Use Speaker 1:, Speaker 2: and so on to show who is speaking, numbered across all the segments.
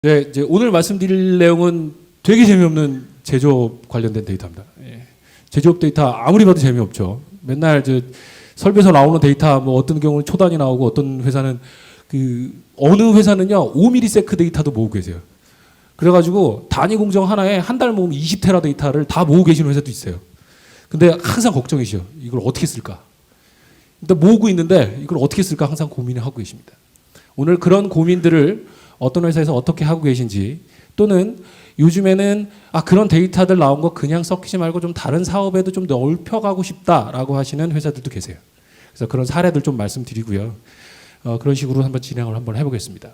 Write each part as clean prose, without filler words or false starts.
Speaker 1: 네, 이제 오늘 말씀드릴 내용은 되게 재미없는 제조업 관련된 데이터입니다. 예. 제조업 데이터 아무리 봐도 재미없죠. 맨날 설비에서 나오는 데이터 뭐 어떤 경우는 초단위 나오고 어떤 회사는 어느 회사는요 5ms 데이터도 모으고 계세요. 그래가지고 단위 공정 하나에 한 달 모으면 20테라 데이터를 다 모으고 계시는 회사도 있어요. 근데 항상 걱정이시죠. 이걸 어떻게 쓸까? 일단 모으고 있는데 이걸 어떻게 쓸까 항상 고민을 하고 계십니다. 오늘 그런 고민들을 어떤 회사에서 어떻게 하고 계신지, 또는 요즘에는 그런 데이터들 나온 거 그냥 섞이지 말고 좀 다른 사업에도 좀 넓혀가고 싶다라고 하시는 회사들도 계세요. 그래서 그런 사례들 좀 말씀드리고요. 그런 식으로 한번 진행을 한번 해보겠습니다.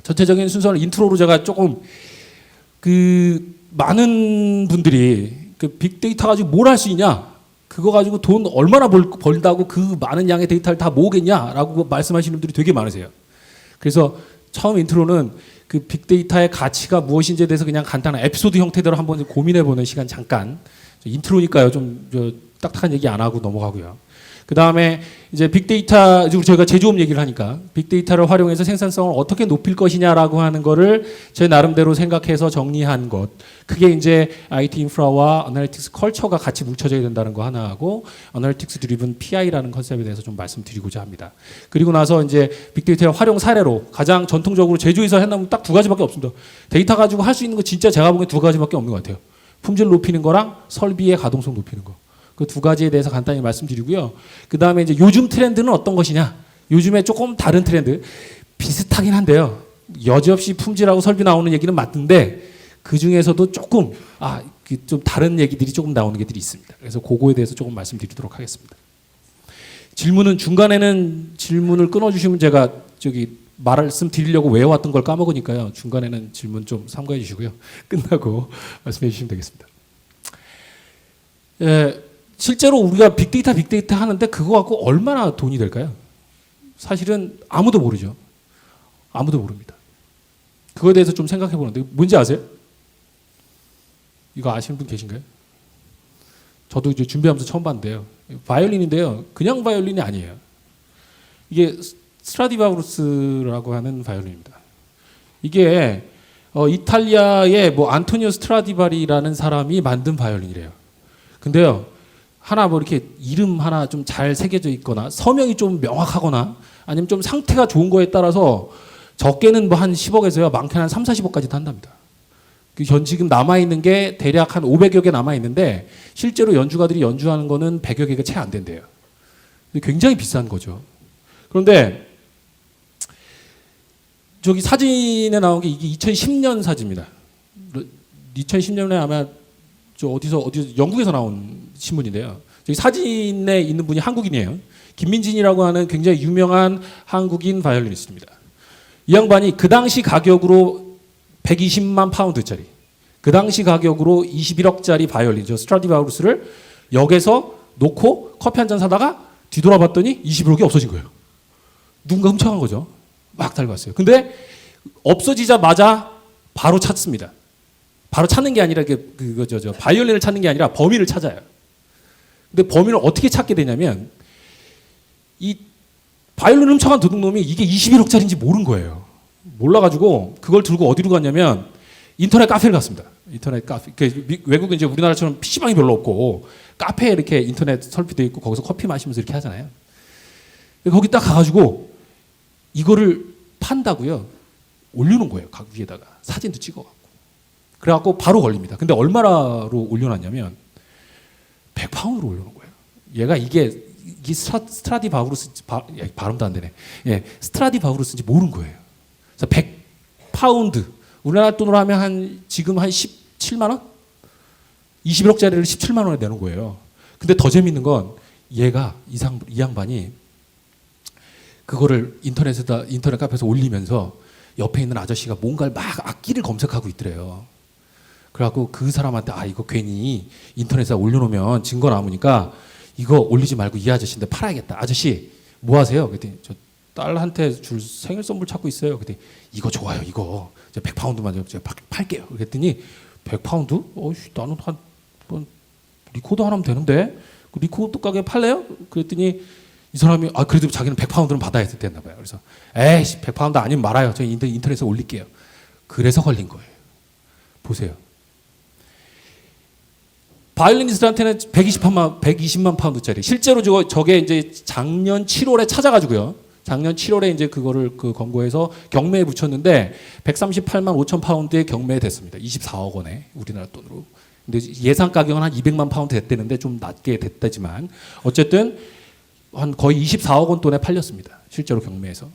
Speaker 1: 전체적인 순서는 인트로로 제가 조금 많은 분들이 빅데이터 가지고 뭘 할 수 있냐, 그거 가지고 돈 얼마나 벌다고 그 많은 양의 데이터를 다 모으겠냐라고 말씀하시는 분들이 되게 많으세요. 그래서 처음 인트로는 그 빅데이터의 가치가 무엇인지에 대해서 그냥 간단한 에피소드 형태대로 한번 고민해보는 시간 잠깐. 인트로니까요. 좀 딱딱한 얘기 안 하고 넘어가고요. 그 다음에 이제 빅데이터, 저희가 제조업 얘기를 하니까 빅데이터를 활용해서 생산성을 어떻게 높일 것이냐라고 하는 거를 제 나름대로 생각해서 정리한 것. 그게 이제 IT 인프라와 어널리틱스 컬처가 같이 뭉쳐져야 된다는 거 하나 하고, 어널리틱스 드리븐 PI라는 컨셉에 대해서 좀 말씀드리고자 합니다. 그리고 나서 이제 빅데이터의 활용 사례로 가장 전통적으로 제조에서 했나면 딱 두 가지밖에 없습니다. 데이터 가지고 할 수 있는 거 진짜 제가 보기엔 두 가지밖에 없는 것 같아요. 품질 높이는 거랑 설비의 가동성 높이는 거. 그 두 가지에 대해서 간단히 말씀드리고요. 그 다음에 이제 요즘 트렌드는 어떤 것이냐. 요즘에 조금 다른 트렌드. 비슷하긴 한데요. 여지없이 품질하고 설비 나오는 얘기는 맞는데, 그 중에서도 조금, 좀 다른 얘기들이 조금 나오는 게들이 있습니다. 그래서 그거에 대해서 조금 말씀드리도록 하겠습니다. 질문은 중간에는 질문을 끊어주시면 제가 말씀드리려고 외워왔던 걸 까먹으니까요. 중간에는 질문 좀 삼가해 주시고요. 끝나고 말씀해 주시면 되겠습니다. 예. 실제로 우리가 빅데이터 하는데 그거 갖고 얼마나 돈이 될까요? 사실은 아무도 모르죠. 아무도 모릅니다. 그거에 대해서 좀 생각해 보는데, 뭔지 아세요? 이거 아시는 분 계신가요? 저도 이제 준비하면서 처음 봤는데요. 바이올린인데요. 그냥 바이올린이 아니에요. 이게 스트라디바우루스라고 하는 바이올린입니다. 이게 이탈리아의 안토니오 스트라디바리라는 사람이 만든 바이올린이래요. 근데요, 하나 이렇게 이름 하나 좀 잘 새겨져 있거나 서명이 좀 명확하거나 아니면 좀 상태가 좋은 거에 따라서 적게는 한 10억에서요, 많게는 한 3, 40억까지도 한답니다. 지금 남아있는 게 대략 한 500여 개 남아있는데, 실제로 연주가들이 연주하는 거는 100여 개가 채 안 된대요. 굉장히 비싼 거죠. 그런데 사진에 나온 게 이게 2010년 사진입니다. 2010년에 아마 어디서 영국에서 나온 신문인데요. 저기 사진에 있는 분이 한국인이에요. 김민진이라고 하는 굉장히 유명한 한국인 바이올리니스트입니다. 이 양반이 그 당시 가격으로 120만 파운드짜리, 그 당시 가격으로 21억짜리 바이올린, 스트라디바우루스를 역에서 놓고 커피 한 잔 사다가 뒤돌아봤더니 21억이 없어진 거예요. 누군가 훔쳐간 거죠. 막 달고 왔어요. 근데 없어지자마자 바로 찾습니다. 바로 찾는 게 아니라 바이올린을 찾는 게 아니라 범인을 찾아요. 근데 범인을 어떻게 찾게 되냐면, 이 바이올린 훔쳐간 도둑놈이 이게 21억짜리인지 모른 거예요. 몰라가지고 그걸 들고 어디로 갔냐면 인터넷 카페를 갔습니다. 인터넷 카페. 외국은 이제 우리나라처럼 PC방이 별로 없고 카페에 이렇게 인터넷 설비도 있고 거기서 커피 마시면서 이렇게 하잖아요. 거기 딱 가가지고 이거를 판다고요. 올려놓은 거예요. 각 위에다가 사진도 찍어갖고. 그래갖고 바로 걸립니다. 근데 얼마로 올려놨냐면 100파운드로 올려놓은 거예요. 얘가 이게 스트라디바우루스, 발음도 안 되네. 예, 스트라디바우루스인지 모른 거예요. 그래서 100파운드, 우리나라 돈으로 하면 지금 한 17만 원? 21억짜리를 17만 원에 내놓은 거예요. 근데 더 재밌는 건 얘가 이 양반이 그거를 인터넷 카페에서 올리면서 옆에 있는 아저씨가 뭔가를 막 악기를 검색하고 있더래요. 그래갖고 그 사람한테 이거 괜히 인터넷에 올려놓으면 증거 남으니까 이거 올리지 말고 이 아저씨인데 팔아야겠다. 아저씨 뭐 하세요? 그랬더니 저 딸한테 줄 생일 선물 찾고 있어요. 그랬더니 이거 좋아요. 이거 100파운드만 제가 팔게요. 그랬더니 100파운드? 나는 리코더 하나면 되는데 그 리코더 가게 팔래요? 그랬더니 이 사람이 그래도 자기는 100파운드는 받아야 됐나 봐요. 그래서 에이씨 100파운드 아니면 말아요. 저 인터넷에 올릴게요. 그래서 걸린 거예요. 보세요. 바이올리니스트한테는 120만 파운드짜리. 실제로 저게 이제 작년 7월에 찾아가지고요. 작년 7월에 이제 그거를 그 권고해서 경매에 붙였는데 138만 5천 파운드에 경매에 됐습니다. 24억 원에 우리나라 돈으로. 근데 예상 가격은 한 200만 파운드 됐다는데 좀 낮게 됐다지만 어쨌든 한 거의 24억 원 돈에 팔렸습니다. 실제로 경매에서.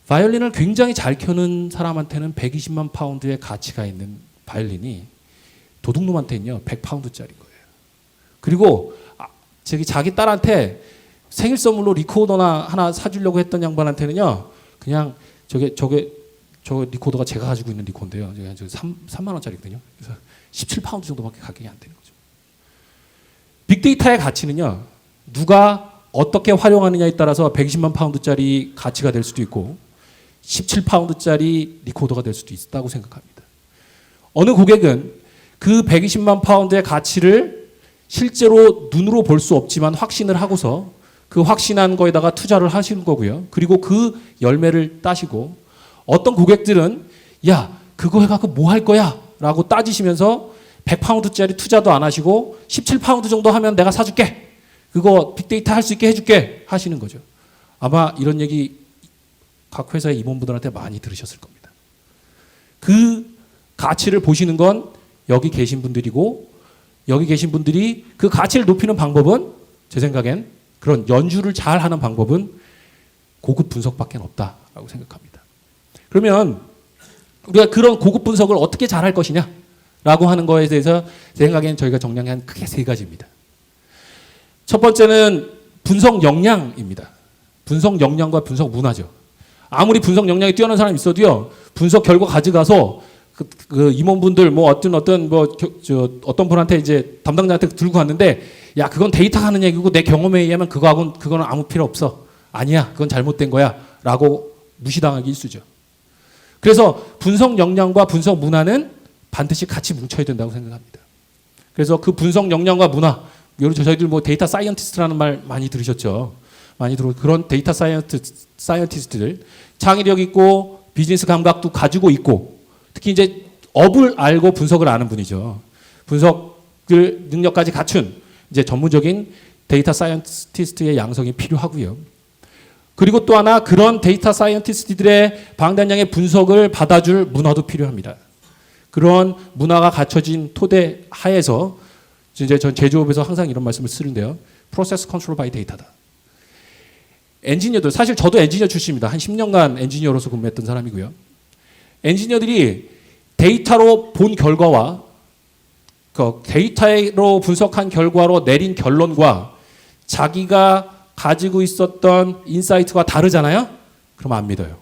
Speaker 1: 바이올린을 굉장히 잘 켜는 사람한테는 120만 파운드의 가치가 있는 바이올린이 도둑놈한테는요 100파운드짜리인 거예요. 그리고 자기 딸한테 생일 선물로 리코더나 하나 사주려고 했던 양반한테는요 그냥 저 리코더가 제가 가지고 있는 리코더인데요. 3만 원짜리거든요. 그래서 17파운드 정도밖에 가격이 안 되는 거죠. 빅데이터의 가치는요 누가 어떻게 활용하느냐에 따라서 120만 파운드짜리 가치가 될 수도 있고 17파운드짜리 리코더가 될 수도 있다고 생각합니다. 어느 고객은 그 120만 파운드의 가치를 실제로 눈으로 볼 수 없지만 확신을 하고서 그 확신한 거에다가 투자를 하시는 거고요. 그리고 그 열매를 따시고 어떤 고객들은 야 그거 해갖고 뭐 할 거야? 라고 따지시면서 100파운드짜리 투자도 안 하시고 17파운드 정도 하면 내가 사줄게. 그거 빅데이터 할 수 있게 해줄게 하시는 거죠. 아마 이런 얘기 각 회사의 임원분들한테 많이 들으셨을 겁니다. 그 가치를 보시는 건 여기 계신 분들이고 여기 계신 분들이 그 가치를 높이는 방법은 제 생각엔 그런 연주를 잘 하는 방법은 고급 분석밖에 없다라고 생각합니다. 그러면 우리가 그런 고급 분석을 어떻게 잘 할 것이냐라고 하는 거에 대해서 제 생각에는 저희가 정리한 크게 세 가지입니다. 첫 번째는 분석 역량입니다. 분석 역량과 분석 문화죠. 아무리 분석 역량이 뛰어난 사람이 있어도요, 분석 결과 가져가서 그 임원분들 뭐 어떤 분한테 이제 담당자한테 들고 갔는데, 야 그건 데이터가 하는 얘기고 내 경험에 의하면 그거는 아무 필요 없어. 아니야, 그건 잘못된 거야.라고 무시당하기 일쑤죠. 그래서 분석 역량과 분석 문화는 반드시 같이 뭉쳐야 된다고 생각합니다. 그래서 그 분석 역량과 문화, 저희들 뭐 데이터 사이언티스트라는 말 많이 들으셨죠. 많이 그런 데이터 사이언티스트들 창의력 있고 비즈니스 감각도 가지고 있고 특히 이제 업을 알고 분석을 아는 분이죠. 분석을 능력까지 갖춘 이제 전문적인 데이터 사이언티스트의 양성이 필요하고요. 그리고 또 하나 그런 데이터 사이언티스트들의 방대한 분석을 받아줄 문화도 필요합니다. 그런 문화가 갖춰진 토대 하에서 이제 전 제조업에서 항상 이런 말씀을 쓰는데요. 프로세스 컨트롤 바이 데이터다. 엔지니어들, 사실 저도 엔지니어 출신입니다. 한 10년간 엔지니어로서 근무했던 사람이고요. 엔지니어들이 데이터로 본 결과와 그 데이터로 분석한 결과로 내린 결론과 자기가 가지고 있었던 인사이트가 다르잖아요? 그럼 안 믿어요.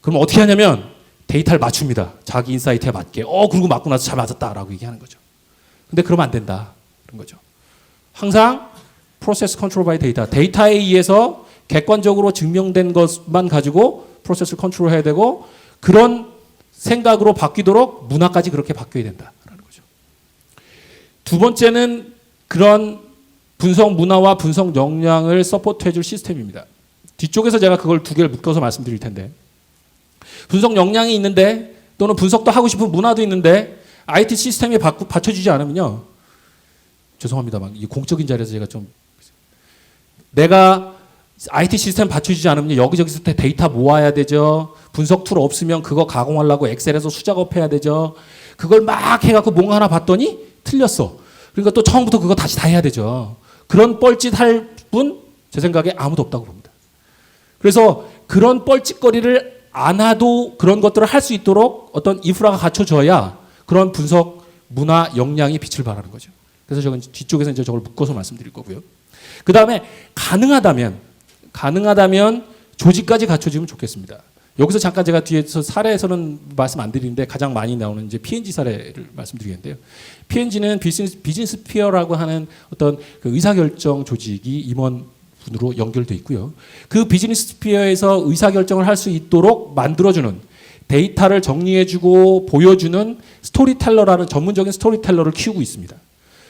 Speaker 1: 그럼 어떻게 하냐면 데이터를 맞춥니다. 자기 인사이트에 맞게. 그리고 맞고 나서 잘 맞았다라고 얘기하는 거죠. 근데 그러면 안 된다. 그런 거죠. 항상 프로세스 컨트롤 바이 데이터. 데이터에 의해서 객관적으로 증명된 것만 가지고 프로세스를 컨트롤해야 되고 그런 생각으로 바뀌도록 문화까지 그렇게 바뀌어야 된다라는 거죠. 두 번째는 그런 분석 문화와 분석 역량을 서포트해 줄 시스템입니다. 뒤쪽에서 제가 그걸 두 개를 묶어서 말씀드릴 텐데 분석 역량이 있는데 또는 분석도 하고 싶은 문화도 있는데 IT 시스템이 받쳐주지 않으면요. 죄송합니다만 이 공적인 자리에서 제가 좀 내가 IT 시스템 받쳐주지 않으면 여기저기서 데이터 모아야 되죠. 분석 툴 없으면 그거 가공하려고 엑셀에서 수작업해야 되죠. 그걸 막 해갖고 뭔가 하나 봤더니 틀렸어. 그러니까 또 처음부터 그거 다시 다 해야 되죠. 그런 뻘짓 할 분 제 생각에 아무도 없다고 봅니다. 그래서 그런 뻘짓거리를 안 하도 그런 것들을 할 수 있도록 어떤 인프라가 갖춰져야 그런 분석 문화 역량이 빛을 발하는 거죠. 그래서 저는 뒤쪽에서 이제 저걸 묶어서 말씀드릴 거고요. 그 다음에 가능하다면 조직까지 갖춰지면 좋겠습니다. 여기서 잠깐 제가 뒤에서 사례에서는 말씀 안 드리는데 가장 많이 나오는 이제 P&G 사례를 말씀드리겠는데요. P&G는 비즈니스 피어라고 하는 어떤 그 의사결정 조직이 임원분으로 연결돼 있고요. 그 비즈니스 피어에서 의사결정을 할 수 있도록 만들어주는 데이터를 정리해주고 보여주는 스토리텔러라는 전문적인 스토리텔러를 키우고 있습니다.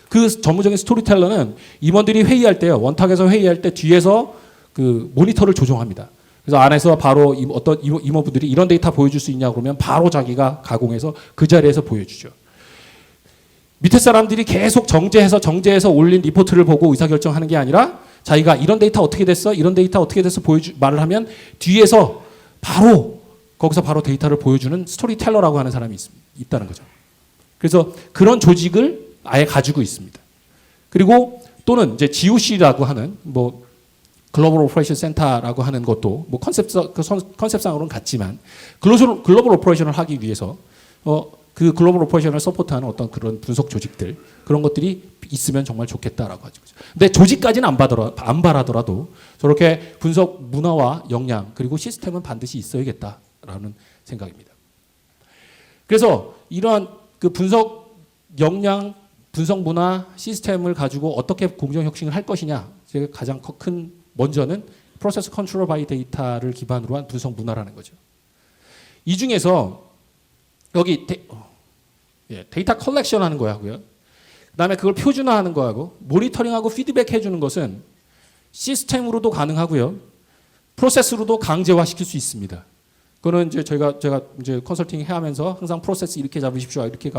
Speaker 1: 그 전문적인 스토리텔러는 임원들이 회의할 때요. 원탁에서 회의할 때 뒤에서 그 모니터를 조종합니다. 그래서 안에서 바로 어떤 임원분들이 이런 데이터 보여줄 수 있냐 그러면 바로 자기가 가공해서 그 자리에서 보여주죠. 밑에 사람들이 계속 정제해서 올린 리포트를 보고 의사결정하는 게 아니라 자기가 이런 데이터 어떻게 됐어? 이런 데이터 어떻게 됐어? 말을 하면 뒤에서 거기서 바로 데이터를 보여주는 스토리텔러라고 하는 사람이 있다는 거죠. 그래서 그런 조직을 아예 가지고 있습니다. 그리고 또는 이제 GOC라고 하는 뭐 글로벌 오퍼레이션 센터라고 하는 것도 뭐 컨셉상으로는 같지만 글로벌 오퍼레이션을 하기 위해서 그 글로벌 오퍼레이션을 서포트하는 어떤 그런 분석 조직들 그런 것들이 있으면 정말 좋겠다라고 하죠. 근데 조직까지는 안 바라더라도 저렇게 분석 문화와 역량 그리고 시스템은 반드시 있어야겠다라는 생각입니다. 그래서 이러한 그 분석 역량, 분석 문화 시스템을 가지고 어떻게 공정 혁신을 할 것이냐 제가 가장 큰 먼저는 프로세스 컨트롤 바이 데이터를 기반으로 한 분석 문화라는 거죠. 이 중에서 여기 데이터 컬렉션 하는 거하고요. 그다음에 그걸 표준화하는 거하고 모니터링하고 피드백 해주는 것은 시스템으로도 가능하고요. 프로세스로도 강제화시킬 수 있습니다. 그거는 이제 제가 이제 컨설팅 해하면서 항상 프로세스 이렇게 잡으십시오, 이렇게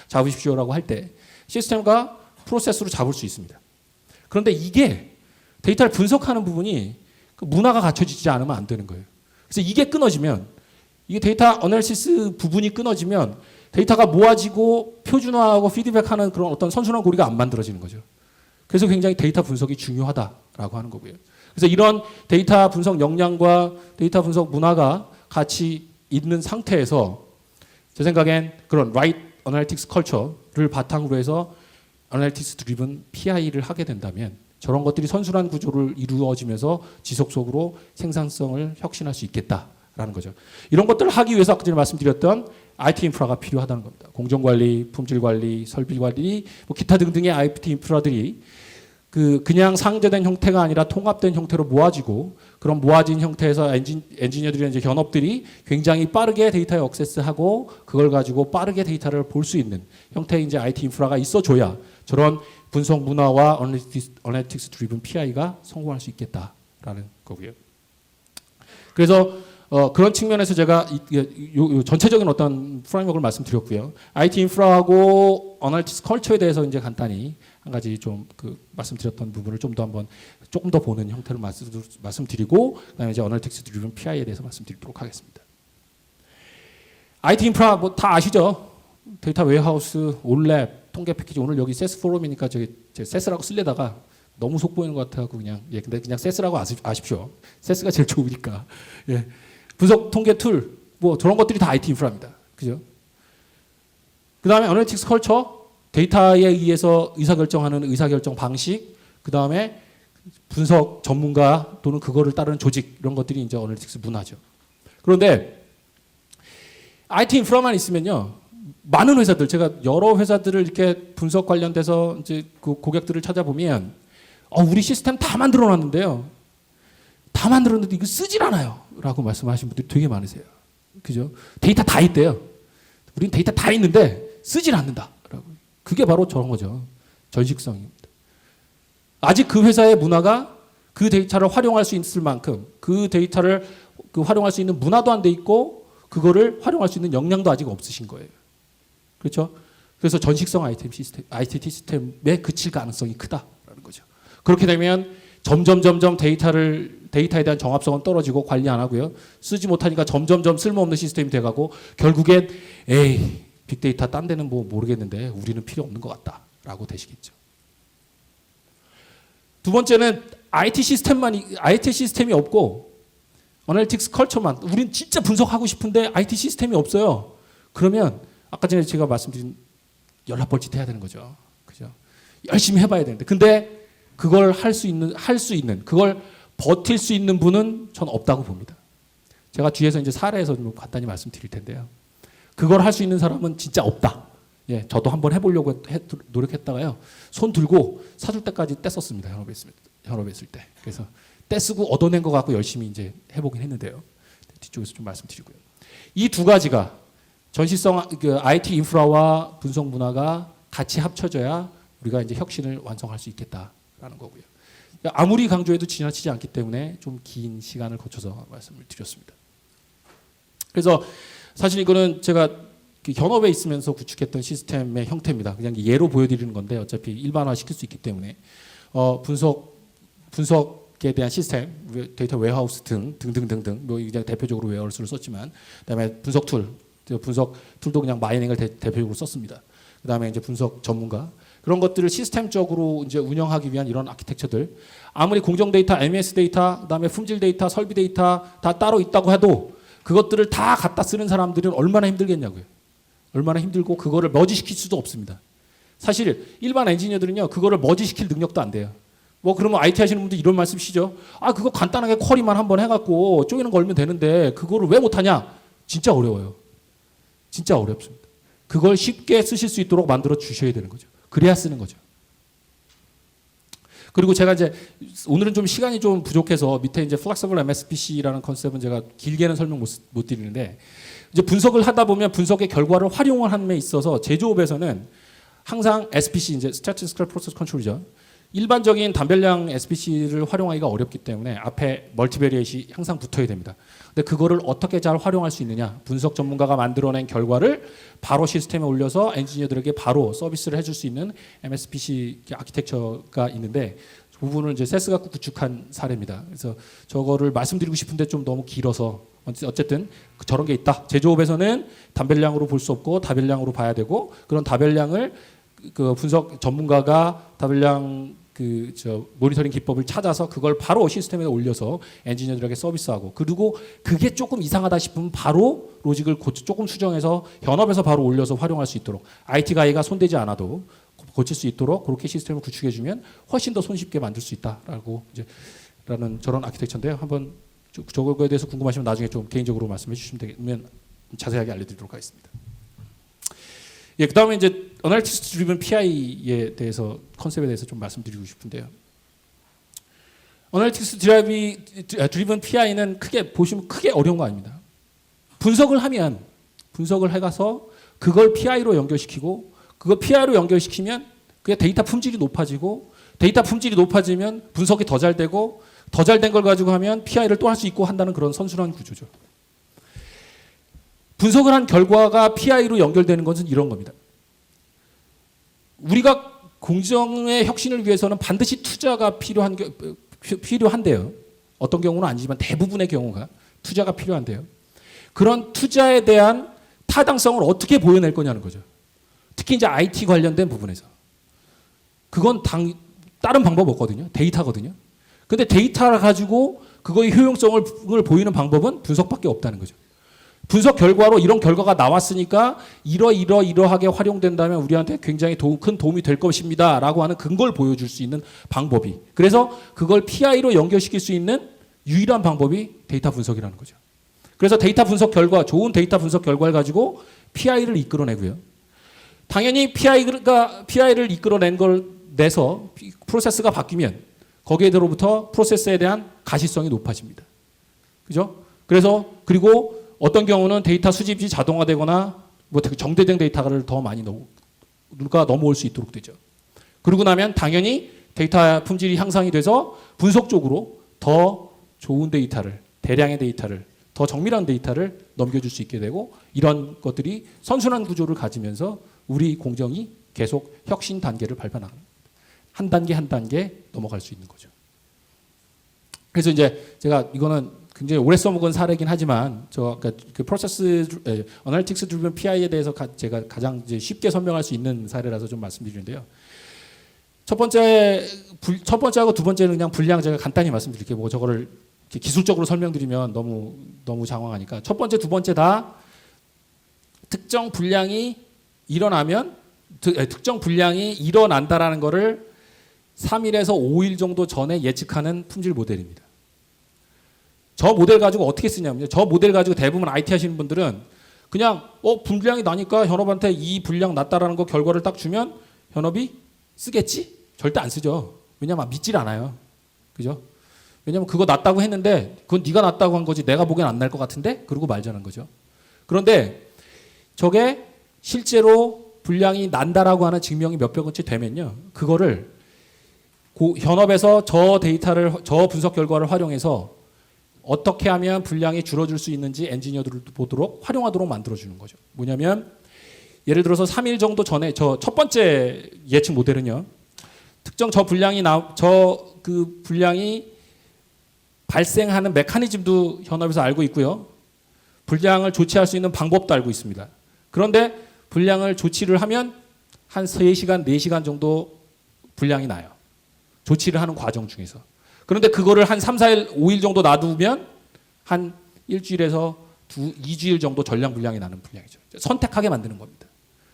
Speaker 1: 잡으십시오라고 할 때 시스템과 프로세스로 잡을 수 있습니다. 그런데 이게 데이터를 분석하는 부분이 그 문화가 갖춰지지 않으면 안 되는 거예요. 그래서 이게 끊어지면 이게 데이터 어널리시스 부분이 끊어지면 데이터가 모아지고 표준화하고 피드백하는 그런 어떤 선순환 고리가 안 만들어지는 거죠. 그래서 굉장히 데이터 분석이 중요하다라고 하는 거고요. 그래서 이런 데이터 분석 역량과 데이터 분석 문화가 같이 있는 상태에서 제 생각엔 그런 right analytics culture를 바탕으로 해서 analytics driven PI를 하게 된다면 저런 것들이 선순환 구조를 이루어지면서 지속적으로 생산성을 혁신할 수 있겠다라는 거죠. 이런 것들을 하기 위해서 아까 전에 말씀드렸던 IT 인프라가 필요하다는 겁니다. 공정관리, 품질관리, 설비관리, 뭐 기타 등등의 IT 인프라들이 그냥 상대된 형태가 아니라 통합된 형태로 모아지고 그런 모아진 형태에서 엔지니어들이나 이제 현업들이 굉장히 빠르게 데이터에 액세스하고 그걸 가지고 빠르게 데이터를 볼 수 있는 형태의 이제 IT 인프라가 있어줘야 저런 분석 문화와 어널리틱스 드리븐 PI가 성공할 수 있겠다라는 거고요. 그래서 그런 측면에서 제가 전체적인 어떤 프레임워크를 말씀드렸고요. IT 인프라하고 어널리틱스 컬처에 대해서 이제 간단히 한 가지 좀 말씀드렸던 부분을 조금 더 보는 형태로 말씀드리고 그다음에 이제 어널리틱스 드리븐 PI에 대해서 말씀드리도록 하겠습니다. IT 인프라 뭐 다 아시죠? 데이터 웨어하우스, 올랩, 통계 패키지 오늘 여기 세스 포럼이니까 제 세스라고 쓰려다가 너무 속보이는 것 같아서 근데 그냥 세스라고 아십시오. 세스가 제일 좋으니까. 예. 분석 통계 툴, 뭐 저런 것들이 다 IT 인프라입니다. 그죠? 그 다음에 어널리틱스 컬처, 데이터에 의해서 의사결정하는 의사결정 방식, 그 다음에 분석 전문가 또는 그거를 따르는 조직, 이런 것들이 이제 어널리틱스 문화죠. 그런데 IT 인프라만 있으면요, 많은 회사들, 제가 여러 회사들을 이렇게 분석 관련돼서 이제 그 고객들을 찾아보면, 우리 시스템 다 만들어 놨는데요. 다 만들었는데 이거 쓰질 않아요. 라고 말씀하시는 분들이 되게 많으세요. 그죠? 데이터 다 있대요. 우린 데이터 다 있는데 쓰질 않는다. 라고. 그게 바로 저런 거죠. 전식성입니다. 아직 그 회사의 문화가 그 데이터를 활용할 수 있을 만큼 그 데이터를 활용할 수 있는 문화도 안 돼 있고 그거를 활용할 수 있는 역량도 아직 없으신 거예요. 그렇죠? 그래서 전식성 ICT 시스템에 그칠 가능성이 크다라는 거죠. 그렇게 되면 점점 데이터에 대한 정합성은 떨어지고 관리 안 하고요. 쓰지 못하니까 점점 쓸모없는 시스템이 돼가고 결국엔 빅데이터 딴 데는 뭐 모르겠는데 우리는 필요 없는 것 같다라고 되시겠죠. 두 번째는 IT 시스템이 없고 어널리틱스 컬처만 우린 진짜 분석하고 싶은데 IT 시스템이 없어요. 그러면 아까 전에 제가 말씀드린 연락벌짓 해야 되는 거죠. 그죠? 열심히 해봐야 되는데 근데 그걸 할 수 있는 그걸 버틸 수 있는 분은 전 없다고 봅니다. 제가 뒤에서 이제 사례에서 좀 간단히 말씀드릴 텐데요. 그걸 할 수 있는 사람은 진짜 없다. 예, 저도 한번 해보려고 노력했다가요. 손 들고 사줄 때까지 뗐었습니다. 현업에 있을 때. 그래서 떼쓰고 얻어낸 것 같고 열심히 이제 해보긴 했는데요. 뒤쪽에서 좀 말씀드리고요. 이 두 가지가 전시성 IT 인프라와 분석 문화가 같이 합쳐져야 우리가 이제 혁신을 완성할 수 있겠다라는 거고요. 아무리 강조해도 지나치지 않기 때문에 좀 긴 시간을 거쳐서 말씀을 드렸습니다. 그래서 사실 이거는 제가 현업에 있으면서 구축했던 시스템의 형태입니다. 그냥 예로 보여드리는 건데 어차피 일반화 시킬 수 있기 때문에 분석에 대한 시스템, 데이터 웨어하우스 등등등등 뭐 그냥 대표적으로 웨어하우스를 썼지만 그다음에 분석 툴도 그냥 마이닝을 대표적으로 썼습니다. 그다음에 이제 분석 전문가 그런 것들을 시스템적으로 이제 운영하기 위한 이런 아키텍처들 아무리 공정 데이터, MES 데이터, 그다음에 품질 데이터, 설비 데이터 다 따로 있다고 해도 그것들을 다 갖다 쓰는 사람들은 얼마나 힘들겠냐고요. 얼마나 힘들고 그거를 머지시킬 수도 없습니다. 사실 일반 엔지니어들은요 그거를 머지시킬 능력도 안 돼요. 뭐 그러면 IT 하시는 분들 이런 말씀이시죠. 아 그거 간단하게 쿼리만 한번 해갖고 쪼이는 거 얼면 되는데 그거를 왜 못하냐? 진짜 어려워요. 진짜 어렵습니다. 그걸 쉽게 쓰실 수 있도록 만들어 주셔야 되는 거죠. 그래야 쓰는 거죠. 그리고 제가 이제 오늘은 좀 시간이 좀 부족해서 밑에 이제 Flexible MSPC라는 컨셉은 제가 길게는 설명 못 드리는데 이제 분석을 하다 보면 분석의 결과를 활용을 함에 있어서 제조업에서는 항상 SPC 이제 Statistical Process Control이죠. 일반적인 단별량 SPC를 활용하기가 어렵기 때문에 앞에 멀티베리에이트이 항상 붙어야 됩니다. 근데 그거를 어떻게 잘 활용할 수 있느냐? 분석 전문가가 만들어낸 결과를 바로 시스템에 올려서 엔지니어들에게 바로 서비스를 해줄 수 있는 MSPC 아키텍처가 있는데 그 부분을 이제 세스가 구축한 사례입니다. 그래서 저거를 말씀드리고 싶은데 좀 너무 길어서 어쨌든 저런 게 있다. 제조업에서는 단별량으로 볼 수 없고 다별량으로 봐야 되고 그런 다별량을 그 분석 전문가가 다별량 모니터링 기법을 찾아서 그걸 바로 시스템에 올려서 엔지니어들에게 서비스하고 그리고 그게 조금 이상하다 싶으면 바로 로직을 조금 수정해서 현업에서 바로 올려서 활용할 수 있도록 IT 가이가 손대지 않아도 고칠 수 있도록 그렇게 시스템을 구축해주면 훨씬 더 손쉽게 만들 수 있다라고 이제 라는 저런 아키텍처인데요. 한번 저거에 대해서 궁금하시면 나중에 좀 개인적으로 말씀해 주시면 되면 자세하게 알려드리도록 하겠습니다. 예, 그다음에 이제 Analytics Driven PI에 대해서 컨셉에 대해서 좀 말씀드리고 싶은데요. Analytics Driven PI는 크게 보시면 크게 어려운 거 아닙니다. 분석을 해가서 그걸 PI로 연결시키고 그걸 PI로 연결시키면 그게 데이터 품질이 높아지고 데이터 품질이 높아지면 분석이 더 잘 되고 더 잘 된 걸 가지고 하면 PI를 또 할 수 있고 한다는 그런 선순환 구조죠. 분석을 한 결과가 PI로 연결되는 것은 이런 겁니다. 우리가 공정의 혁신을 위해서는 반드시 투자가 필요한데요. 어떤 경우는 아니지만 대부분의 경우가 투자가 필요한데요. 그런 투자에 대한 타당성을 어떻게 보여낼 거냐는 거죠. 특히 이제 IT 관련된 부분에서. 그건 다른 방법 없거든요. 데이터거든요. 근데 데이터를 가지고 그거의 효용성을 보이는 방법은 분석밖에 없다는 거죠. 분석 결과로 이런 결과가 나왔으니까 이러하게 활용된다면 우리한테 굉장히 큰 도움이 될 것입니다 라고 하는 근거를 보여줄 수 있는 방법이 그래서 그걸 PI로 연결시킬 수 있는 유일한 방법이 데이터 분석이라는 거죠. 그래서 데이터 분석 결과 좋은 데이터 분석 결과를 가지고 PI를 이끌어내고요. 당연히 PI를 이끌어낸 걸 내서 프로세스가 바뀌면 거기에로부터 프로세스에 대한 가시성이 높아집니다. 그죠? 그리고 어떤 경우는 데이터 수집이 자동화되거나 뭐 정대된 데이터를 더 많이 넘어올 수 있도록 되죠. 그러고 나면 당연히 데이터 품질이 향상이 돼서 분석적으로 더 좋은 데이터를 대량의 데이터를 더 정밀한 데이터를 넘겨줄 수 있게 되고 이런 것들이 선순환 구조를 가지면서 우리 공정이 계속 혁신 단계를 밟아나가는 한 단계 한 단계 넘어갈 수 있는 거죠. 그래서 이제 제가 이거는 굉장히 오래 써먹은 사례긴 하지만 그 프로세스 어널리틱스 드리븐 PI에 대해서 제가 가장 이제 쉽게 설명할 수 있는 사례라서 좀 말씀드리는데요. 첫 번째하고 두 번째는 그냥 분량 제가 간단히 말씀드릴게요. 뭐 저거를 기술적으로 설명드리면 너무 장황하니까 첫 번째, 두 번째 다 특정 분량이 일어난다라는 거를 3일에서 5일 정도 전에 예측하는 품질 모델입니다. 저 모델 가지고 어떻게 쓰냐면요. 저 모델 가지고 대부분 IT 하시는 분들은 그냥 분량이 나니까 현업한테 이 분량 났다라는 거 결과를 딱 주면 현업이 쓰겠지? 절대 안 쓰죠. 왜냐면 믿질 않아요. 그죠? 왜냐면 그거 났다고 했는데 그건 네가 났다고 한 거지 내가 보기엔 안 날 것 같은데? 그러고 말자는 거죠. 그런데 저게 실제로 분량이 난다라고 하는 증명이 몇백 원치 되면요. 그거를 현업에서 저 분석 결과를 활용해서 어떻게 하면 분량이 줄어들 수 있는지 엔지니어들도 보도록 활용하도록 만들어주는 거죠. 뭐냐면 예를 들어서 3일 정도 전에 저 첫 번째 예측 모델은요. 특정 그 분량이 발생하는 메커니즘도 현업에서 알고 있고요. 분량을 조치할 수 있는 방법도 알고 있습니다. 그런데 분량을 조치를 하면 한 3시간, 4시간 정도 분량이 나요. 조치를 하는 과정 중에서. 그런데 그거를 한 3, 4일, 5일 정도 놔두면 한 일주일에서 2주일 정도 전량 분량이 나는 분량이죠. 선택하게 만드는 겁니다.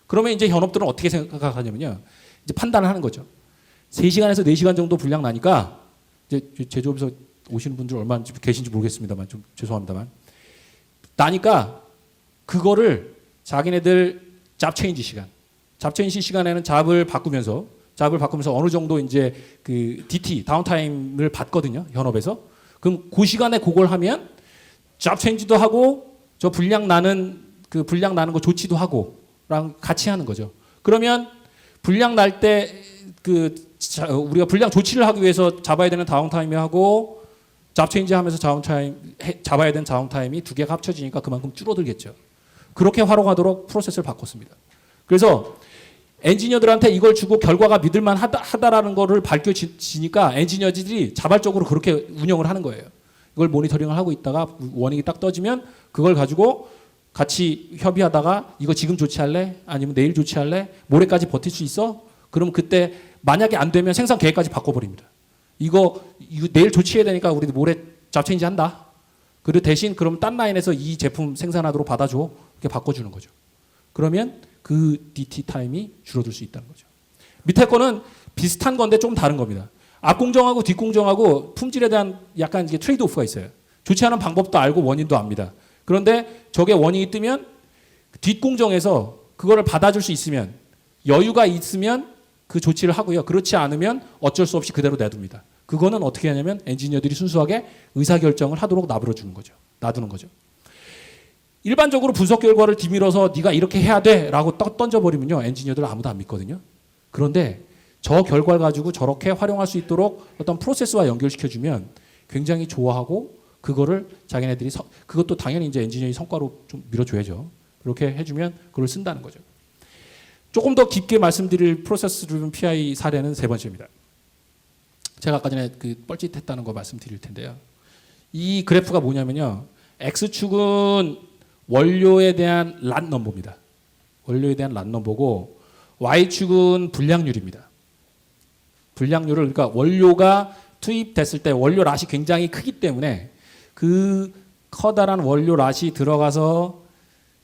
Speaker 1: 그러면 이제 현업들은 어떻게 생각하냐면요. 이제 판단을 하는 거죠. 3시간에서 4시간 정도 분량 나니까 이제 제조업에서 오시는 분들 얼마나 계신지 모르겠습니다만 좀 죄송합니다만 나니까 그거를 자기네들 잡체인지 시간에는 잡을 바꾸면서 어느 정도 이제 그 DT 다운타임을 받거든요. 현업에서. 그럼 그 시간에 그걸 하면 잡체인지도 하고 저 분량 나는 거 조치도 하고 랑 같이 하는 거죠. 그러면 분량 날 때 우리가 분량 조치를 하기 위해서 잡아야 되는 다운타임이 하고 잡체인지 하면서 잡아야 되는 다운타임이 두 개가 합쳐지니까 그만큼 줄어들겠죠. 그렇게 활용하도록 프로세스를 바꿨습니다. 그래서 엔지니어들한테 이걸 주고 결과가 믿을만 하다라는 거를 밝혀지니까 엔지니어들이 자발적으로 그렇게 운영을 하는 거예요. 이걸 모니터링을 하고 있다가 워닝이 딱 떠지면 그걸 가지고 같이 협의하다가 이거 지금 조치할래? 아니면 내일 조치할래? 모레까지 버틸 수 있어? 그럼 그때 만약에 안 되면 생산 계획까지 바꿔버립니다. 이거 내일 조치해야 되니까 우리 모레 잡체인지 한다. 그리고 대신 그럼 딴 라인에서 이 제품 생산하도록 받아줘. 이렇게 바꿔주는 거죠. 그러면 그 DT 타임이 줄어들 수 있다는 거죠. 밑에 거는 비슷한 건데 조금 다른 겁니다. 앞 공정하고 뒷 공정하고 품질에 대한 약간 이게 트레이드 오프가 있어요. 조치하는 방법도 알고 원인도 압니다. 그런데 저게 원인이 뜨면 뒷 공정에서 그거를 받아줄 수 있으면 여유가 있으면 그 조치를 하고요. 그렇지 않으면 어쩔 수 없이 그대로 놔둡니다. 그거는 어떻게 하냐면 엔지니어들이 순수하게 의사결정을 하도록 놔두는 거죠. 일반적으로 분석 결과를 뒤밀어서 네가 이렇게 해야 돼라고 던져버리면요. 엔지니어들 아무도 안 믿거든요. 그런데 저 결과를 가지고 저렇게 활용할 수 있도록 어떤 프로세스와 연결시켜주면 굉장히 좋아하고 그거를 자기네들이 그것도 당연히 이제 엔지니어의 성과로 좀 밀어줘야죠. 그렇게 해주면 그걸 쓴다는 거죠. 조금 더 깊게 말씀드릴 프로세스 드리븐 PI 사례는 세 번째입니다. 제가 아까 전에 그 뻘짓했다는 거 말씀드릴 텐데요. 이 그래프가 뭐냐면요. X축은 원료에 대한 란 넘버입니다. 원료에 대한 란 넘버고 Y축은 분량률입니다. 분량률을 그러니까 원료가 투입됐을 때 원료 랏이 굉장히 크기 때문에 그 커다란 원료 랏이 들어가서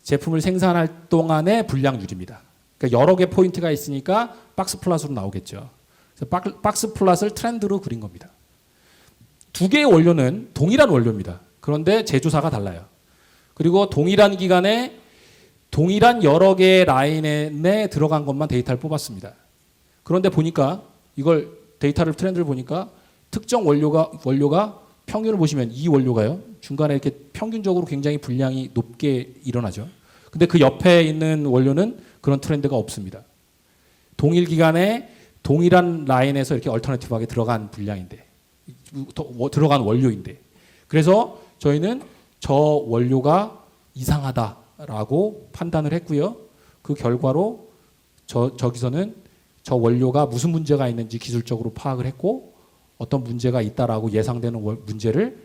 Speaker 1: 제품을 생산할 동안의 분량률입니다. 그러니까 여러 개 포인트가 있으니까 박스 플롯으로 나오겠죠. 그래서 박스 플롯을 트렌드로 그린 겁니다. 두 개의 원료는 동일한 원료입니다. 그런데 제조사가 달라요. 그리고 동일한 기간에 동일한 여러 개의 라인에 들어간 것만 데이터를 뽑았습니다. 그런데 보니까 이걸 데이터를 트렌드를 보니까 특정 원료가 평균을 보시면 이 원료가요. 중간에 이렇게 평균적으로 굉장히 분량이 높게 일어나죠. 근데 그 옆에 있는 원료는 그런 트렌드가 없습니다. 동일 기간에 동일한 라인에서 이렇게 얼터너티브하게 들어간 분량인데 들어간 원료인데 그래서 저희는 저 원료가 이상하다라고 판단을 했고요. 그 결과로 저기서는 저 원료가 무슨 문제가 있는지 기술적으로 파악을 했고 어떤 문제가 있다라고 예상되는 문제를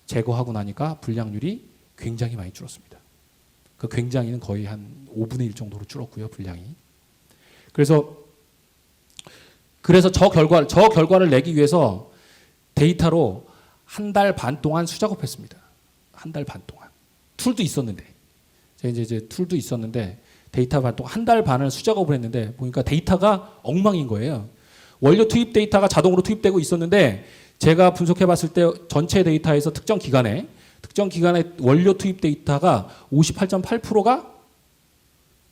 Speaker 1: 제거하고 나니까 분량률이 굉장히 많이 줄었습니다. 그 굉장히는 거의 한 5분의 1 정도로 줄었고요. 분량이. 그래서 저 결과를 내기 위해서 데이터로 한 달 반 동안 수작업했습니다. 한 달 반 동안. 툴도 있었는데. 제가 이제 툴도 있었는데 데이터 반 동안 한 달 반을 수작업을 했는데 보니까 데이터가 엉망인 거예요. 원료 투입 데이터가 자동으로 투입되고 있었는데 제가 분석해 봤을 때 전체 데이터에서 특정 기간에 원료 투입 데이터가 58.8%가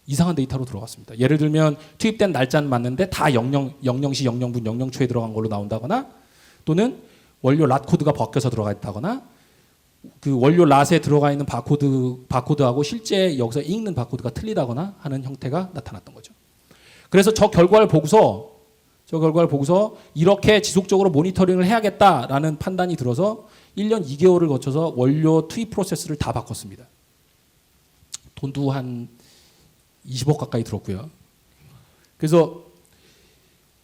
Speaker 1: 이상한 데이터로 들어갔습니다. 예를 들면 투입된 날짜는 맞는데 다 00시 00분 00초에 들어간 걸로 나온다거나 또는 원료 랏 코드가 바뀌어서 들어가 있다거나 그 원료 랏에 들어가 있는 바코드하고 실제 여기서 읽는 바코드가 틀리다거나 하는 형태가 나타났던 거죠. 그래서 저 결과를 보고서 저 결과를 보고서 이렇게 지속적으로 모니터링을 해야겠다라는 판단이 들어서 1년 2개월을 거쳐서 원료 투입 프로세스를 다 바꿨습니다. 돈도 한 20억 가까이 들었고요. 그래서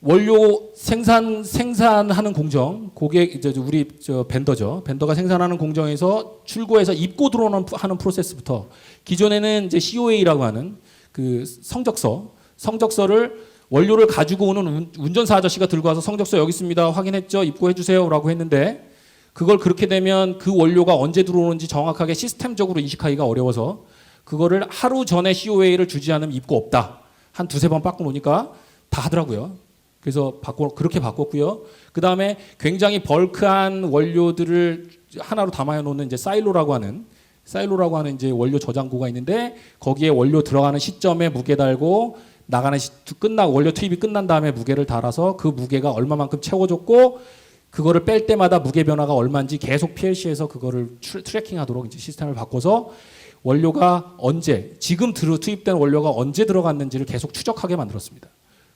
Speaker 1: 원료 생산하는 공정, 고객 이제 우리 벤더죠. 벤더가 생산하는 공정에서 출고해서 입고 들어오는 하는 프로세스부터 기존에는 이제 COA라고 하는 그 성적서를 원료를 가지고 오는 운전사 아저씨가 들고 와서 성적서 여기 있습니다. 확인했죠? 입고해 주세요라고 했는데 그걸 그렇게 되면 그 원료가 언제 들어오는지 정확하게 시스템적으로 인식하기가 어려워서 그거를 하루 전에 COA를 주지 않으면 입고 없다. 한 두세 번 바꿔 놓으니까 다 하더라고요. 그래서 그렇게 바꿨고요. 그 다음에 굉장히 벌크한 원료들을 하나로 담아 놓는 이제 사일로라고 하는 이제 원료 저장고가 있는데 거기에 원료 들어가는 시점에 무게 달고 나가는 원료 투입이 끝난 다음에 무게를 달아서 그 무게가 얼마만큼 채워졌고 그거를 뺄 때마다 무게 변화가 얼마인지 계속 PLC에서 그거를 트래킹하도록 이제 시스템을 바꿔서 원료가 지금 투입된 원료가 언제 들어갔는지를 계속 추적하게 만들었습니다.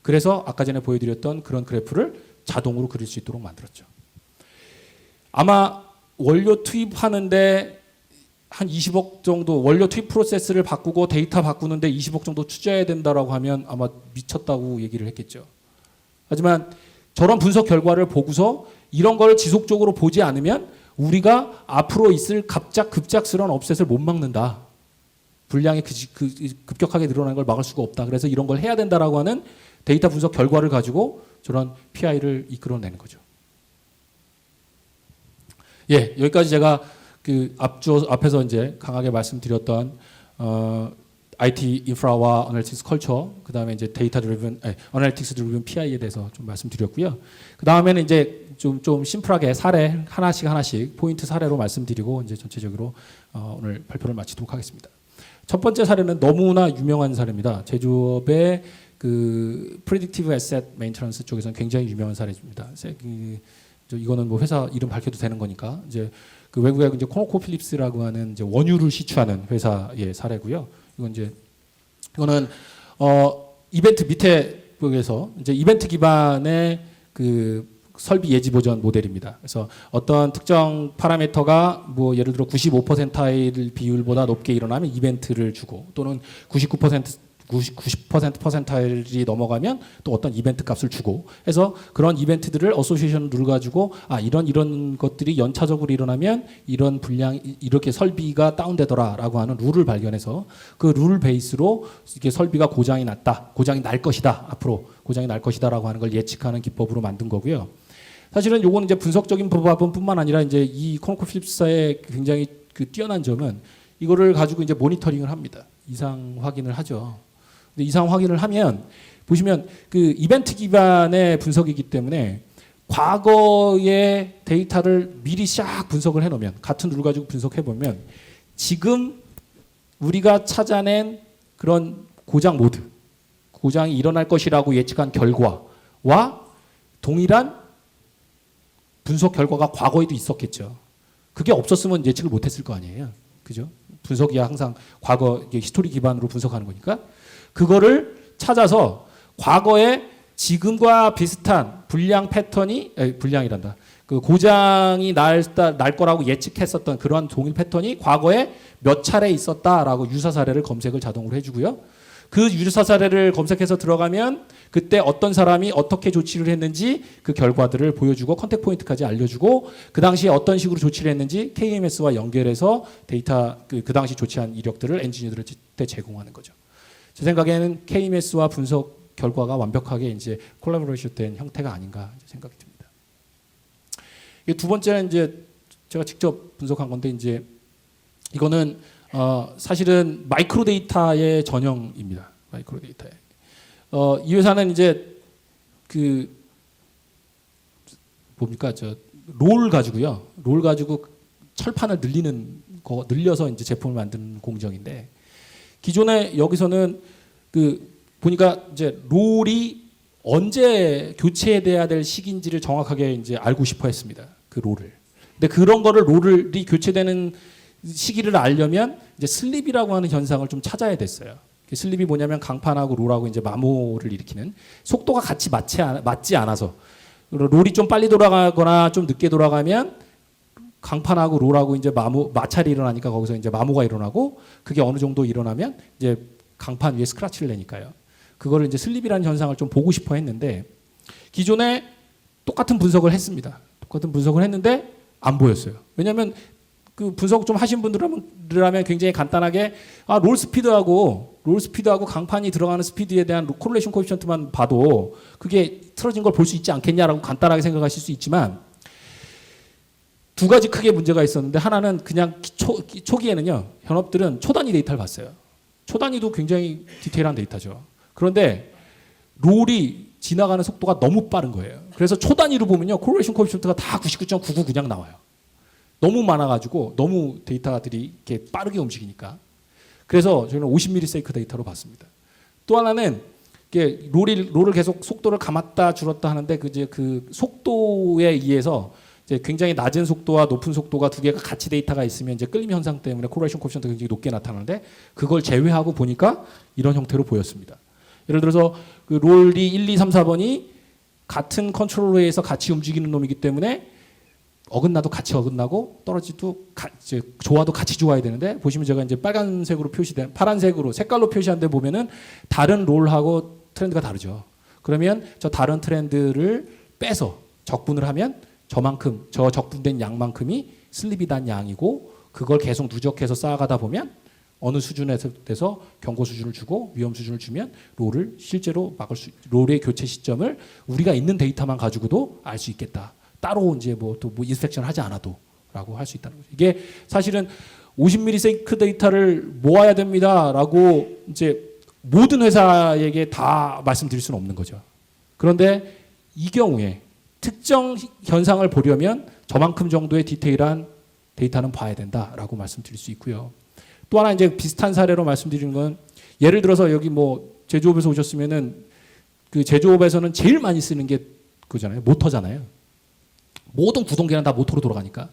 Speaker 1: 그래서 아까 전에 보여드렸던 그런 그래프를 자동으로 그릴 수 있도록 만들었죠. 아마 원료 투입하는데 한 20억 정도 원료 투입 프로세스를 바꾸고 데이터 바꾸는데 20억 정도 투자해야 된다라고 하면 아마 미쳤다고 얘기를 했겠죠. 하지만 저런 분석 결과를 보고서 이런 걸 지속적으로 보지 않으면 우리가 앞으로 있을 급작스러운 업셋을 못 막는다. 분량이 급격하게 늘어나는 걸 막을 수가 없다. 그래서 이런 걸 해야 된다라고 하는 데이터 분석 결과를 가지고 저런 PI를 이끌어내는 거죠. 예, 여기까지 제가 앞에서 이제 강하게 말씀드렸던 IT 인프라와 어널리틱스 컬처, 그 다음에 이제 어널리틱스 드리븐 PI에 대해서 좀 말씀드렸고요. 그 다음에는 이제 좀 심플하게 사례 하나씩 포인트 사례로 말씀드리고 이제 전체적으로 오늘 발표를 마치도록 하겠습니다. 첫 번째 사례는 너무나 유명한 사례입니다. 제조업의 그 Predictive Asset Maintenance 쪽에서는 굉장히 유명한 사례입니다. 이거는 뭐 회사 이름 밝혀도 되는 거니까 이제 그 외국의 이제 코노코필립스라고 하는 이제 원유를 시추하는 회사의 사례고요. 이거는 이벤트 밑에 부분에서 이제 이벤트 기반의 그 설비 예지 보전 모델입니다. 그래서 어떤 특정 파라미터가 뭐 예를 들어 95%일 비율보다 높게 일어나면 이벤트를 주고 또는 90% 퍼센타일이 넘어가면 또 어떤 이벤트 값을 주고 해서 그런 이벤트들을 어소시에이션 룰을 가지고 이런 것들이 연차적으로 일어나면 이런 분량 이렇게 설비가 다운되더라라고 하는 룰을 발견해서 그 룰 베이스로 이게 설비가 고장이 날 것이다 앞으로 고장이 날 것이다라고 하는 걸 예측하는 기법으로 만든 거고요. 사실은 요거는 이제 분석적인 부분뿐만 아니라 이제 이 코노코필립스의 굉장히 그 뛰어난 점은 이거를 가지고 이제 모니터링을 합니다. 이상 확인을 하죠. 근데 이상 확인을 하면 보시면 그 이벤트 기반의 분석이기 때문에 과거의 데이터를 미리 싹 분석을 해놓으면 같은 룰 가지고 분석해 보면 지금 우리가 찾아낸 그런 고장이 일어날 것이라고 예측한 결과와 동일한 분석 결과가 과거에도 있었겠죠. 그게 없었으면 예측을 못했을 거 아니에요. 그죠? 분석이야 항상 과거 히스토리 기반으로 분석하는 거니까 그거를 찾아서 과거에 지금과 비슷한 그 고장이 날 거라고 예측했었던 그런 동일 패턴이 과거에 몇 차례 있었다라고 유사 사례를 검색을 자동으로 해주고요. 그 유사 사례를 검색해서 들어가면 그때 어떤 사람이 어떻게 조치를 했는지 그 결과들을 보여주고 컨택 포인트까지 알려주고 그 당시에 어떤 식으로 조치를 했는지 KMS와 연결해서 데이터 그 당시 조치한 이력들을 엔지니어들한테 제공하는 거죠. 제 생각에는 KMS와 분석 결과가 완벽하게 이제 콜라보레이션 된 형태가 아닌가 생각이 듭니다. 두 번째는 이제 제가 직접 분석한 건데 이제 이거는 사실은 마이크로 데이터의 전형입니다. 마이크로 데이터에. 이 회사는 이제 그 뭡니까 롤 가지고 철판을 늘려서 이제 제품을 만드는 공정인데 기존에 여기서는 그 보니까 이제 롤이 언제 교체돼야 될 시기인지를 정확하게 이제 알고 싶어 했습니다. 그 롤을. 근데 그런 거를 롤이 교체되는 시기를 알려면 이제 슬립이라고 하는 현상을 좀 찾아야 됐어요. 슬립이 뭐냐면 강판하고 롤하고 이제 마모를 일으키는 속도가 같이 맞지 않아서 롤이 좀 빨리 돌아가거나 좀 늦게 돌아가면 강판하고 롤하고 이제 마찰이 일어나니까 거기서 이제 마모가 일어나고 그게 어느 정도 일어나면 이제 강판 위에 스크래치를 내니까요. 그거를 이제 슬립이라는 현상을 좀 보고 싶어 했는데 기존에 똑같은 분석을 했습니다. 똑같은 분석을 했는데 안 보였어요. 왜냐하면 그 분석 좀 하신 분들이라면 굉장히 간단하게 롤 스피드하고 강판이 들어가는 스피드에 대한 코릴레이션 코에피션트만 봐도 그게 틀어진 걸 볼 수 있지 않겠냐라고 간단하게 생각하실 수 있지만 두 가지 크게 문제가 있었는데 하나는 그냥 초기에는요. 현업들은 초단위 데이터를 봤어요. 초단위도 굉장히 디테일한 데이터죠. 그런데 롤이 지나가는 속도가 너무 빠른 거예요. 그래서 초단위로 보면요. 코릴레이션 코에피션트가 다 99.99 그냥 나와요. 너무 많아가지고 너무 데이터들이 이렇게 빠르게 움직이니까. 그래서 저희는 50ms 데이터로 봤습니다. 또 하나는 이게 롤을 계속 속도를 감았다 줄었다 하는데 그 속도에 의해서 이제 굉장히 낮은 속도와 높은 속도가 두 개가 같이 데이터가 있으면 이제 끌림 현상 때문에 코릴레이션 코에피션트가 굉장히 높게 나타나는데 그걸 제외하고 보니까 이런 형태로 보였습니다. 예를 들어서 그 롤이 1, 2, 3, 4번이 같은 컨트롤러에서 같이 움직이는 놈이기 때문에 어긋나도 같이 어긋나고 떨어지도 좋아도 같이 좋아야 되는데 보시면 제가 이제 빨간색으로 표시된 파란색으로 색깔로 표시한 데 보면은 다른 롤하고 트렌드가 다르죠. 그러면 저 다른 트렌드를 빼서 적분을 하면 저만큼 저 적분된 양만큼이 슬립이단 양이고 그걸 계속 누적해서 쌓아가다 보면 어느 수준에서 돼서 경고 수준을 주고 위험 수준을 주면 롤을 실제로 롤의 교체 시점을 우리가 있는 데이터만 가지고도 알 수 있겠다. 따로 이제 또 인스펙션을 하지 않아도라고 할 수 있다는 거죠. 이게 사실은 50ms 데이터를 모아야 됩니다라고 이제 모든 회사에게 다 말씀드릴 수는 없는 거죠. 그런데 이 경우에 특정 현상을 보려면 저만큼 정도의 디테일한 데이터는 봐야 된다라고 말씀드릴 수 있고요. 또 하나 이제 비슷한 사례로 말씀드리는 건 예를 들어서 여기 제조업에서 오셨으면은 그 제조업에서는 제일 많이 쓰는 게 그거잖아요. 모터잖아요. 모든 구동계는 다 모터로 돌아가니까.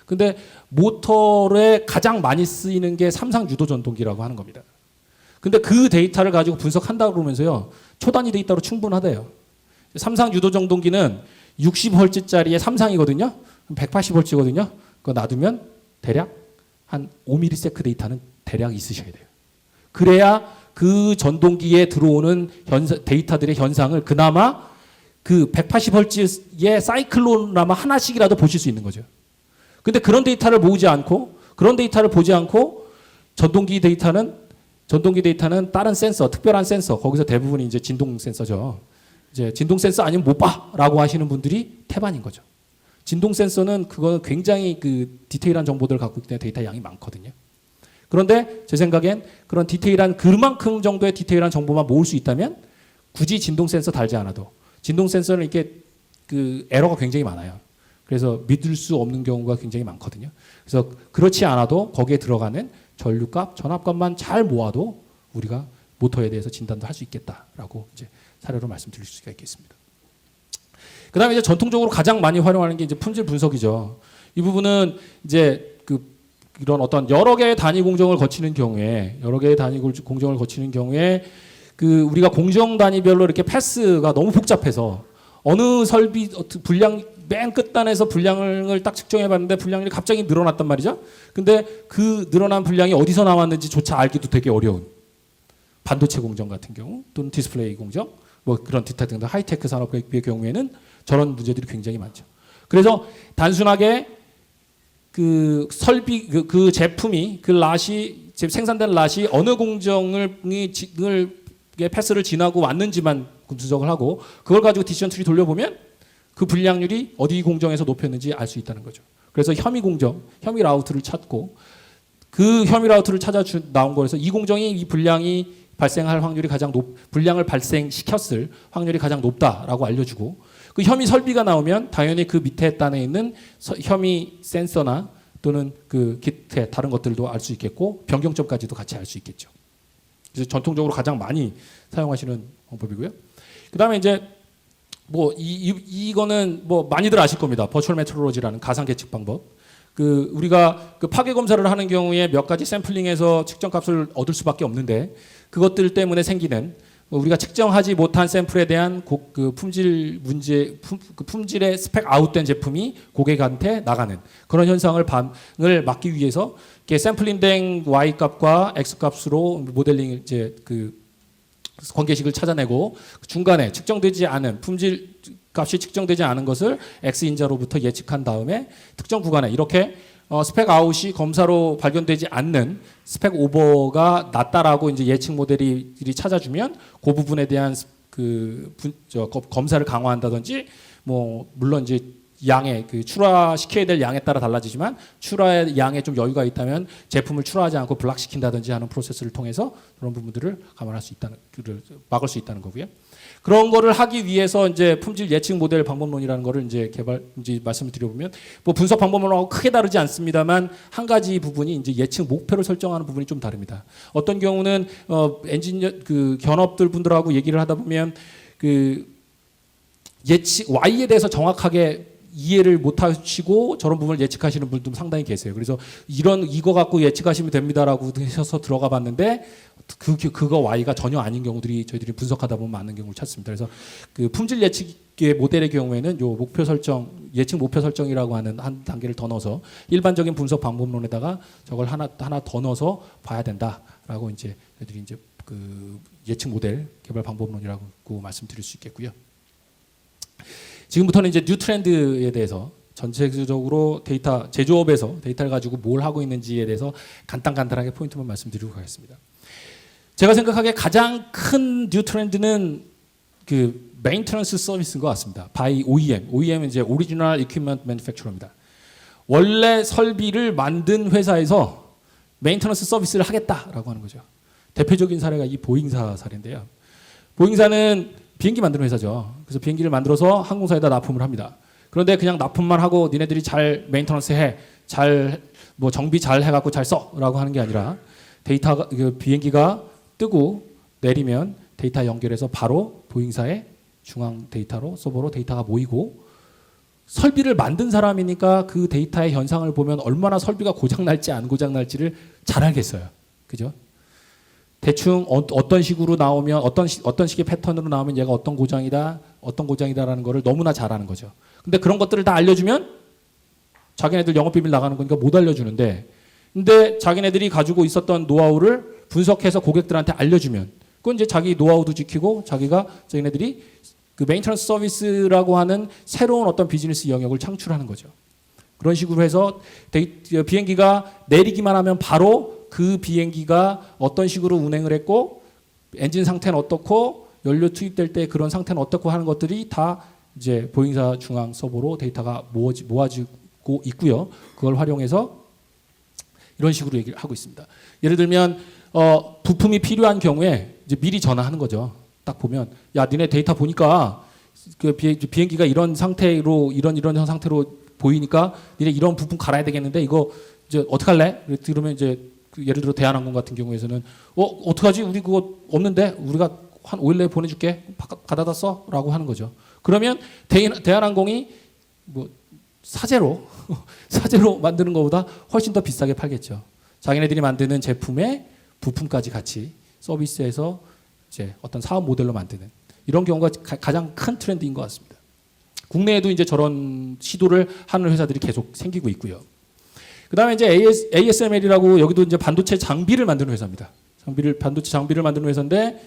Speaker 1: 근데 모터에 가장 많이 쓰이는 게 삼상 유도 전동기라고 하는 겁니다. 근데 그 데이터를 가지고 분석한다고 그러면서요. 초단위 데이터로 충분하대요. 삼상 유도 전동기는 60Hz짜리의 삼상이거든요. 180Hz거든요. 그거 놔두면 대략 한 5ms 데이터는 대략 있으셔야 돼요. 그래야 그 전동기에 들어오는 데이터들의 현상을 그나마 그 180Hz의 사이클로나마 하나씩이라도 보실 수 있는 거죠. 근데 그런 데이터를 보지 않고 전동기 데이터는 다른 센서, 특별한 센서, 거기서 대부분이 이제 진동 센서죠. 이제 진동 센서 아니면 못 봐라고 하시는 분들이 태반인 거죠. 진동 센서는 그거는 굉장히 그 디테일한 정보들을 갖고 있기 때문에 데이터 양이 많거든요. 그런데 제 생각엔 그런 디테일한 그만큼 정도의 디테일한 정보만 모을 수 있다면 굳이 진동 센서 달지 않아도 진동 센서는 이렇게 그 에러가 굉장히 많아요. 그래서 믿을 수 없는 경우가 굉장히 많거든요. 그래서 그렇지 않아도 거기에 들어가는 전류값, 전압값만 잘 모아도 우리가 모터에 대해서 진단도 할 수 있겠다라고 이제 사례로 말씀드릴 수가 있겠습니다. 그다음에 이제 전통적으로 가장 많이 활용하는 게 이제 품질 분석이죠. 이 부분은 이제 이런 어떤 여러 개의 단위 공정을 거치는 경우에 그 우리가 공정 단위별로 이렇게 패스가 너무 복잡해서 어느 설비 분량 맨 끝단에서 분량을 딱 측정해 봤는데 분량이 갑자기 늘어났단 말이죠. 근데 그 늘어난 분량이 어디서 나왔는지조차 알기도 되게 어려운 반도체 공정 같은 경우 또는 디스플레이 공정 그런 기타 등등 하이테크 산업의 경우에는 저런 문제들이 굉장히 많죠. 그래서 단순하게 그 설비 그 제품이 그 랏이 생산된 랏이 어느 공정을 패스를 지나고 왔는지만 분석을 하고 그걸 가지고 디시전 트리 돌려보면 그 분량률이 어디 공정에서 높였는지 알 수 있다는 거죠. 그래서 혐의 라우트를 찾고 그 혐의 라우트를 찾아 나온 거에서 이 공정이 이 분량이 발생할 확률이 분량을 발생시켰을 확률이 가장 높다라고 알려주고 그 혐의 설비가 나오면 당연히 그 밑에 단에 있는 혐의 센서나 또는 그 기타 다른 것들도 알 수 있겠고 변경점까지도 같이 알 수 있겠죠. 그래서 전통적으로 가장 많이 사용하시는 방법이고요. 그다음에 이제 이거는 많이들 아실 겁니다. 버추얼 메트로로지라는 가상 계측 방법. 우리가 그 파괴 검사를 하는 경우에 몇 가지 샘플링에서 측정 값을 얻을 수밖에 없는데 그것들 때문에 생기는 우리가 측정하지 못한 샘플에 대한 그 품질 문제, 그 품질의 스펙 아웃된 제품이 고객한테 나가는 그런 현상을 막기 위해서 샘플링된 y 값과 x 값으로 모델링 이제 그 관계식을 찾아내고 중간에 측정되지 않은 품질 값이 측정되지 않은 것을 x 인자로부터 예측한 다음에 특정 구간에 이렇게 스펙 아웃이 검사로 발견되지 않는 스펙 오버가 낮다라고 이제 예측 모델이 찾아주면 그 부분에 대한 검사를 강화한다든지 뭐 물론 이제 양의 출하시켜야 될 양에 따라 달라지지만 출하의 양에 좀 여유가 있다면 제품을 출하하지 않고 블락시킨다든지 하는 프로세스를 통해서 그런 부분들을 감안할 수 있다는 막을 수 있다는 거고요. 그런 거를 하기 위해서 이제 품질 예측 모델 방법론이라는 거를 이제 말씀을 드려보면 뭐 분석 방법론하고 크게 다르지 않습니다만 한 가지 부분이 이제 예측 목표를 설정하는 부분이 좀 다릅니다. 어떤 경우는 엔지니어 견업들 분들하고 얘기를 하다 보면 예측 Y에 대해서 정확하게 이해를 못 하시고 저런 부분을 예측하시는 분들도 상당히 계세요. 그래서 이거 갖고 예측하시면 됩니다라고 하셔서 들어가 봤는데 그거 Y가 전혀 아닌 경우들이 저희들이 분석하다 보면 많은 경우를 찾습니다. 그래서 그 품질 예측의 모델의 경우에는 요 목표 설정, 예측 목표 설정이라고 하는 한 단계를 더 넣어서 일반적인 분석 방법론에다가 저걸 하나 더 넣어서 봐야 된다라고 이제 저희들이 이제 그 예측 모델 개발 방법론이라고 말씀드릴 수 있겠고요. 지금부터는 이제 뉴 트렌드에 대해서 전체적으로 데이터 제조업에서 데이터를 가지고 뭘 하고 있는지에 대해서 간단하게 포인트만 말씀드리고 가겠습니다. 제가 생각하기에 가장 큰 뉴 트렌드는 그 메인터넌스 서비스인 것 같습니다. by OEM. OEM은 이제 오리지널 이퀴먼트 매니팩처러입니다. 원래 설비를 만든 회사에서 메인터넌스 서비스를 하겠다라고 하는 거죠. 대표적인 사례가 이 보잉사 사례인데요. 보잉사는 비행기 만드는 회사죠. 그래서 비행기를 만들어서 항공사에다 납품을 합니다. 그런데 그냥 납품만 하고 니네들이 잘 메인터넌스 해, 뭐 정비 잘 해갖고 잘 써라고 하는 게 아니라 데이터가 비행기가 뜨고 내리면 데이터 연결해서 바로 보잉사의 중앙 데이터로 서버로 데이터가 모이고 설비를 만든 사람이니까 그 데이터의 현상을 보면 얼마나 설비가 고장 날지 안 고장 날지를 잘 알겠어요. 그죠? 대충 어떤 식으로 나오면 어떤 식의 패턴으로 나오면 얘가 어떤 고장이다라는 거를 너무나 잘 아는 거죠. 근데 그런 것들을 다 알려주면 자기네들 영업비밀 나가는 거니까 못 알려주는데 근데 자기네들이 가지고 있었던 노하우를 분석해서 고객들한테 알려주면 그건 이제 자기 노하우도 지키고 자기네들이 그 메인터넌스 서비스라고 하는 새로운 어떤 비즈니스 영역을 창출하는 거죠. 그런 식으로 해서 비행기가 내리기만 하면 바로 그 비행기가 어떤 식으로 운행을 했고 엔진 상태는 어떻고 연료 투입될 때 그런 상태는 어떻고 하는 것들이 다 이제 보잉사 중앙 서버로 데이터가 모아지고 있고요. 그걸 활용해서 이런 식으로 얘기를 하고 있습니다. 예를 들면 부품이 필요한 경우에 이제 미리 전화하는 거죠. 딱 보면 야 니네 데이터 보니까 그 비행기가 이런 상태로 이런 상태로 보이니까 니네 이런 부품 갈아야 되겠는데 이거 이제 어떡할래? 그러면 이제 예를 들어 대한항공 같은 경우에서는 어떡하지? 우리 그거 없는데 우리가 한 5일 내에 보내줄게. 가져다 써? 라고 하는 거죠. 그러면 대한항공이 뭐 사제로 만드는 것보다 훨씬 더 비싸게 팔겠죠. 자기네들이 만드는 제품의 부품까지 같이 서비스에서 이제 어떤 사업 모델로 만드는 이런 경우가 가장 큰 트렌드인 것 같습니다. 국내에도 이제 저런 시도를 하는 회사들이 계속 생기고 있고요. 그다음에 이제 ASML이라고 여기도 이제 반도체 장비를 만드는 회사입니다. 반도체 장비를 만드는 회사인데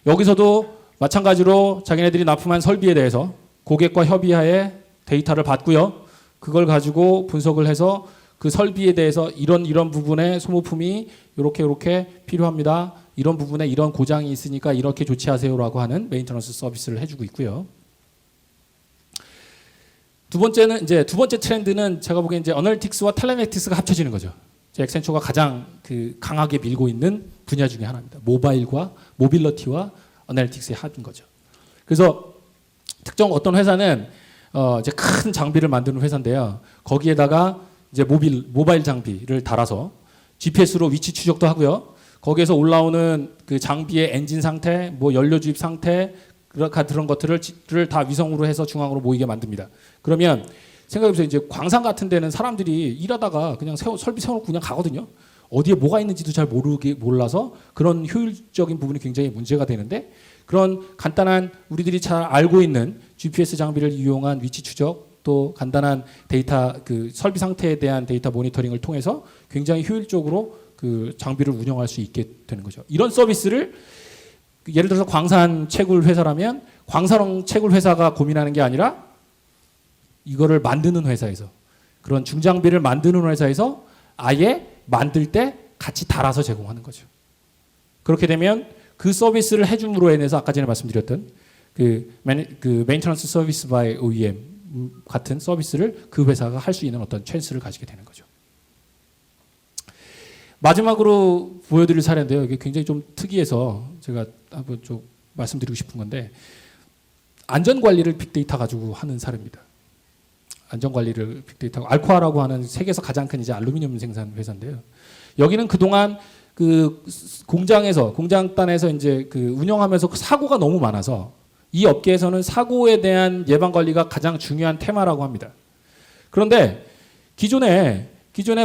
Speaker 1: 여기서도 마찬가지로 자기네들이 납품한 설비에 대해서 고객과 협의하에 데이터를 받고요. 그걸 가지고 분석을 해서 그 설비에 대해서 이런 부분에 소모품이 이렇게 필요합니다. 이런 부분에 이런 고장이 있으니까 이렇게 조치하세요라고 하는 메인터넌스 서비스를 해주고 있고요. 두 번째 트렌드는 제가 보기엔 이제 어널리틱스와 텔레메틱스가 합쳐지는 거죠. 엑센처가 가장 강하게 밀고 있는 분야 중에 하나입니다. 모빌러티와 어널리틱스의 합인 거죠. 그래서 특정 어떤 회사는 이제 큰 장비를 만드는 회사인데요. 거기에다가 이제 모바일 장비를 달아서 GPS로 위치 추적도 하고요. 거기에서 올라오는 그 장비의 엔진 상태, 뭐 연료 주입 상태 그런 것들을 다 위성으로 해서 중앙으로 모이게 만듭니다. 그러면 생각해보세요. 이제 광산 같은 데는 사람들이 일하다가 그냥 설비 세워놓고 그냥 가거든요. 어디에 뭐가 있는지도 잘 몰라서 그런 효율적인 부분이 굉장히 문제가 되는데, 그런 간단한 우리들이 잘 알고 있는 GPS 장비를 이용한 위치 추적, 또 간단한 데이터 그 설비 상태에 대한 데이터 모니터링을 통해서 굉장히 효율적으로 그 장비를 운영할 수 있게 되는 거죠. 이런 서비스를 예를 들어서 광산 채굴 회사라면 광산 채굴 회사가 고민하는 게 아니라 이거를 만드는 회사에서, 그런 중장비를 만드는 회사에서 아예 만들 때 같이 달아서 제공하는 거죠. 그렇게 되면 그 서비스를 해줌으로 인해서 아까 전에 말씀드렸던 그 메인터넌스 서비스 바이 OEM 같은 서비스를 그 회사가 할 수 있는 어떤 찬스를 가지게 되는 거죠. 마지막으로 보여드릴 사례인데요. 이게 굉장히 좀 특이해서 제가 한번 좀 말씀드리고 싶은 건데, 안전관리를 빅데이터 가지고 하는 사례입니다. 안전관리를 빅데이터, 알코아라고 하는 세계에서 가장 큰 이제 알루미늄 생산 회사인데요. 여기는 그동안 그 공장단에서 이제 그 운영하면서 사고가 너무 많아서 이 업계에서는 사고에 대한 예방 관리가 가장 중요한 테마라고 합니다. 그런데 기존에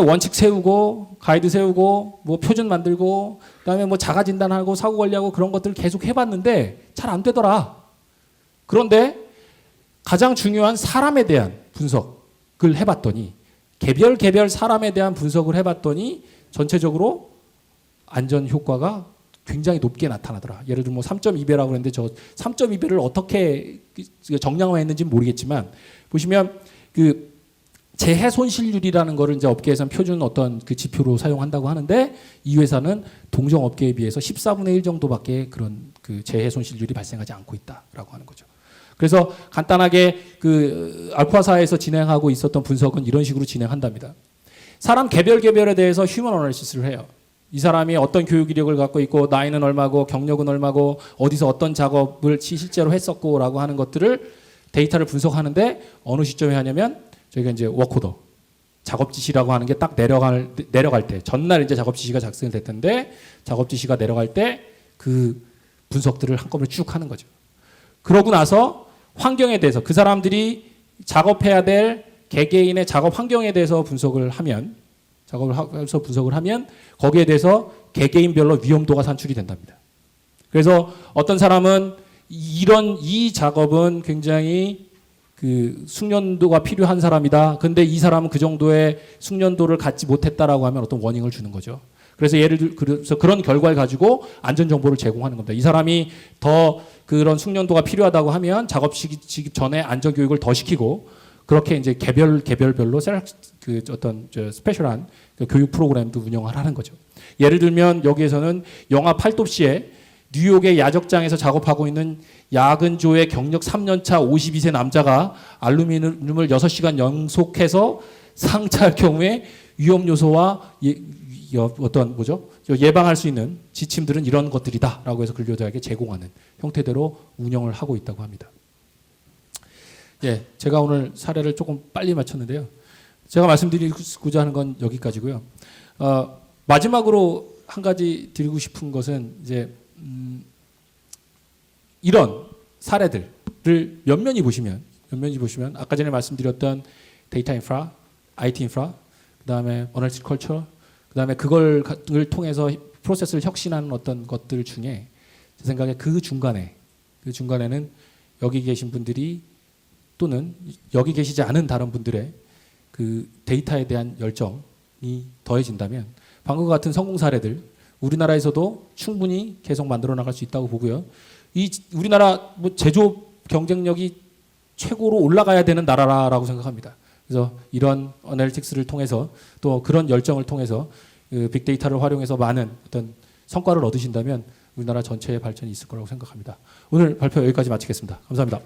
Speaker 1: 원칙 세우고 가이드 세우고 뭐 표준 만들고 그다음에 뭐 자가 진단하고 사고 관리하고 그런 것들을 계속 해봤는데 잘 안 되더라. 그런데 가장 중요한 사람에 대한 분석을 해봤더니, 개별 사람에 대한 분석을 해봤더니 전체적으로 안전 효과가 굉장히 높게 나타나더라. 예를 들면 뭐 3.2배라고 그랬는데 저 3.2배를 어떻게 정량화했는지는 모르겠지만, 보시면 그 재해 손실률이라는 거를 이제 업계에서는 표준 어떤 그 지표로 사용한다고 하는데, 이 회사는 동종 업계에 비해서 14분의 1 정도밖에 그런 그 재해 손실률이 발생하지 않고 있다라고 하는 거죠. 그래서 간단하게 그 알코아사에서 진행하고 있었던 분석은 이런 식으로 진행한답니다. 사람 개별에 대해서 휴먼 어널리시스를 해요. 이 사람이 어떤 교육 이력을 갖고 있고, 나이는 얼마고, 경력은 얼마고, 어디서 어떤 작업을 실제로 했었고 라고 하는 것들을 데이터를 분석하는데, 어느 시점에 하냐면 저희가 이제 워크오더, 작업 지시라고 하는 게 딱 내려갈 때, 전날 이제 작업 지시가 작성됐던데 작업 지시가 내려갈 때 그 분석들을 한꺼번에 쭉 하는 거죠. 그러고 나서 환경에 대해서, 그 사람들이 작업해야 될 개개인의 작업 환경에 대해서 분석을 하면 거기에 대해서 개개인별로 위험도가 산출이 된답니다. 그래서 어떤 사람은 이 작업은 굉장히 그 숙련도가 필요한 사람이다. 근데 이 사람은 그 정도의 숙련도를 갖지 못했다라고 하면 어떤 워닝을 주는 거죠. 그래서 그래서 그런 결과를 가지고 안전 정보를 제공하는 겁니다. 이 사람이 더 그런 숙련도가 필요하다고 하면 작업 시기 전에 안전 교육을 더 시키고, 그렇게 이제 개별별로 그 어떤 스페셜한 그 교육 프로그램도 운영을 하는 거죠. 예를 들면 여기에서는 영하 8도 시에 뉴욕의 야적장에서 작업하고 있는 야근조의 경력 3년차 52세 남자가 알루미늄을 6시간 연속해서 상차할 경우에 위험 요소와 예방할 수 있는 지침들은 이런 것들이다라고 해서 근로자에게 제공하는 형태대로 운영을 하고 있다고 합니다. 예, 제가 오늘 사례를 조금 빨리 마쳤는데요. 제가 말씀드리고자 하는 건 여기까지고요. 마지막으로 한 가지 드리고 싶은 것은 이제 이런 사례들을 면면히 보시면 아까 전에 말씀드렸던 데이터 인프라, IT 인프라, 그다음에 어널리틱 컬처, 그다음에 그걸 통해서 프로세스를 혁신하는 어떤 것들 중에 제 생각에 그 중간에는 여기 계신 분들이 또는 여기 계시지 않은 다른 분들의 그 데이터에 대한 열정이 더해진다면 방금 같은 성공 사례들 우리나라에서도 충분히 계속 만들어 나갈 수 있다고 보고요. 이 우리나라 뭐 제조업 경쟁력이 최고로 올라가야 되는 나라라고 생각합니다. 그래서 이런 어널리틱스를 통해서 또 그런 열정을 통해서 그 빅데이터를 활용해서 많은 어떤 성과를 얻으신다면 우리나라 전체의 발전이 있을 거라고 생각합니다. 오늘 발표 여기까지 마치겠습니다. 감사합니다.